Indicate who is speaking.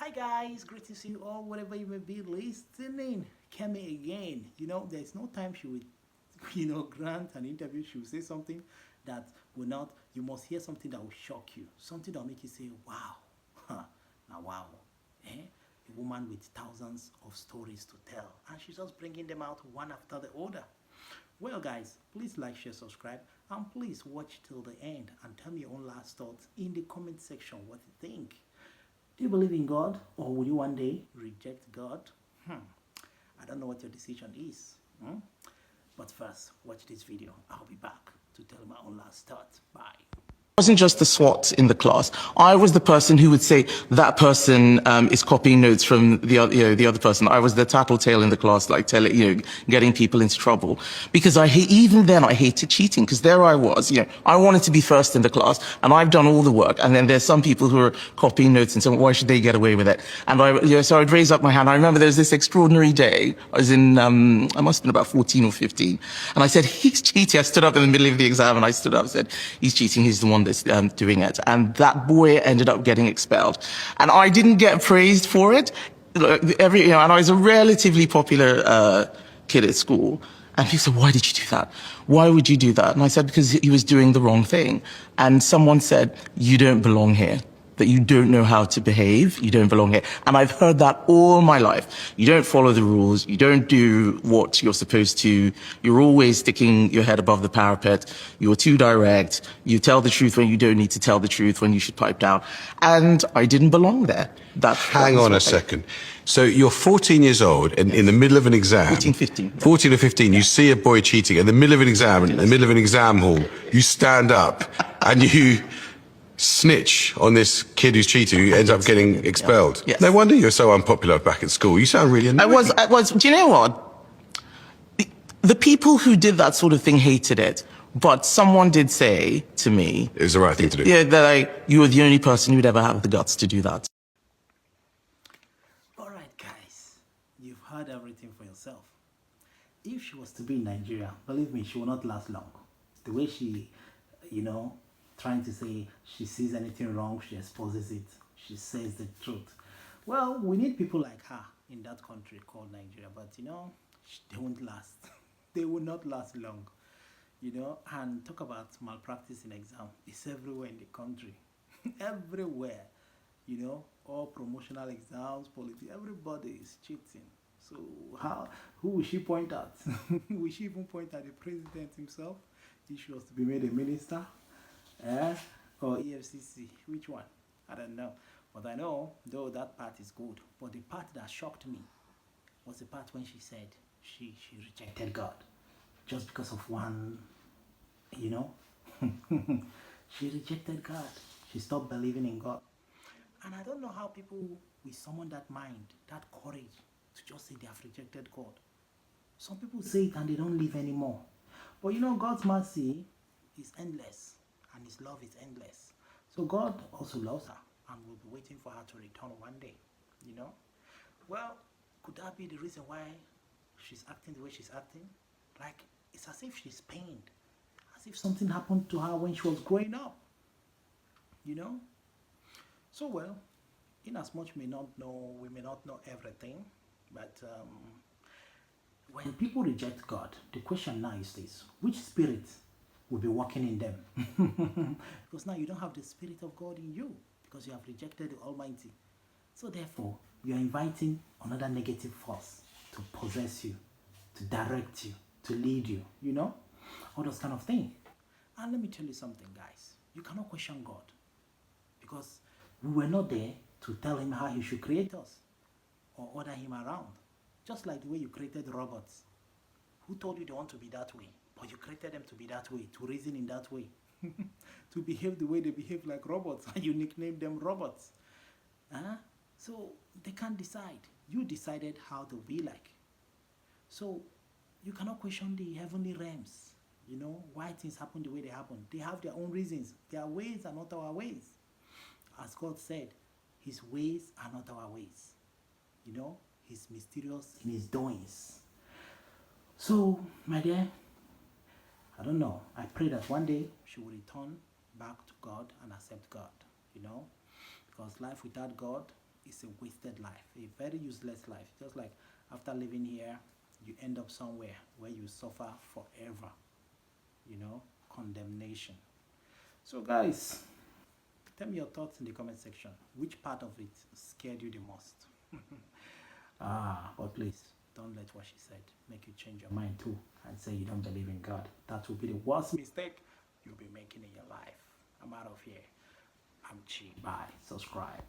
Speaker 1: Hi guys, greetings to you all, wherever you may be listening. Kemi again. There's no time she would, grant an interview. She will say something that will not, you must hear something that will shock you. Something that will make you say, wow. Huh. Now, wow. Eh? A woman with thousands of stories to tell. And she's just bringing them out one after the other. Well, guys, please like, share, subscribe, and please watch till the end and tell me your own last thoughts in the comment section what you think. Do you believe in God, or will you one day reject God? I don't know what your decision is. But first, watch this video. I'll be back to tell my own last thoughts. Bye.
Speaker 2: Wasn't just the SWAT in the class. I was the person who would say that person is copying notes from the other person. I was the tattletale in the class, like getting people into trouble. Because even then I hated cheating, because there I was, I wanted to be first in the class, and I've done all the work. And then there's some people who are copying notes and saying, why should they get away with it? And so I'd raise up my hand. I remember there was this extraordinary day. I was in, I must have been about 14 or 15. And I said, he's cheating. I stood up in the middle of the exam and I stood up and said, he's cheating. He's the one that's doing it. And that boy ended up getting expelled. And I didn't get praised for it. And I was a relatively popular kid at school. And people said, why did you do that? Why would you do that? And I said, because he was doing the wrong thing. And someone said, you don't belong here. That you don't know how to behave, you don't belong here. And I've heard that all my life. You don't follow the rules, you don't do what you're supposed to, you're always sticking your head above the parapet, you're too direct, you tell the truth when you don't need to tell the truth, when you should pipe down. And I didn't belong there.
Speaker 3: Hang on a second. So you're 14 years old, and in the middle of an exam...
Speaker 2: 14, 15.
Speaker 3: 14 or 15, you see a boy cheating. In the middle of an exam, in the middle of an exam hall, you stand up and you snitch on this kid who's cheating, who ends up getting expelled.
Speaker 2: Yes.
Speaker 3: No wonder you're so unpopular back at school. You sound really annoying.
Speaker 2: I was, do you know what? The people who did that sort of thing hated it. But someone did say to me...
Speaker 3: It was the right thing to do.
Speaker 2: Yeah, that you were the only person who'd ever have the guts to do that.
Speaker 1: All right, guys. You've heard everything for yourself. If she was to be in Nigeria, believe me, she will not last long. The way she, trying to say she sees anything wrong, she exposes it, she says the truth. Well, we need people like her in that country called Nigeria, but they won't last. They will not last long. And talk about malpractice in exam. It's everywhere in the country. Everywhere. All promotional exams, politics, everybody is cheating. So who will she point at? Will she even point at the president himself? If she was to be made a minister? Or EFCC? Which one? I don't know. But I know, though, that part is good. But the part that shocked me was the part when she said she rejected God. Just because of one, she rejected God. She stopped believing in God. And I don't know how people will summon that mind, that courage to just say they have rejected God. Some people say it and they don't live anymore. But God's mercy is endless. And his love is endless. So God also loves her and will be waiting for her to return one day. Well, could that be the reason why she's acting the way she's acting? Like, it's as if she's pained. As if something happened to her when she was growing up. So, well, in as much we may not know everything. But when people reject God, the question now is this: which spirit will be working in them? Because now you don't have the Spirit of God in you, because you have rejected the Almighty. So therefore, you are inviting another negative force to possess you, to direct you, to lead you, all those kind of things. And let me tell you something, guys. You cannot question God, because we were not there to tell him how he should create us or order him around. Just like the way you created robots. Who told you they want to be that way? But you created them to be that way, to reason in that way, to behave the way they behave like robots, and you nicknamed them robots. So they can't decide. You decided how to be like. So you cannot question the heavenly realms, why things happen the way they happen. They have their own reasons. Their ways are not our ways. As God said, his ways are not our ways. He's mysterious in his doings. So, my dear, I don't know. I pray that one day she will return back to God and accept God, because life without God it's a wasted life, a very useless life. Just like after living here, you end up somewhere where you suffer forever, condemnation. So guys, tell me your thoughts in the comment section. Which part of it scared you the most? But please don't let what she said make you change your mind too and say you don't believe in God. That will be the worst mistake you'll be making in your life. I'm out of here. I'm Chi. Bye. Subscribe.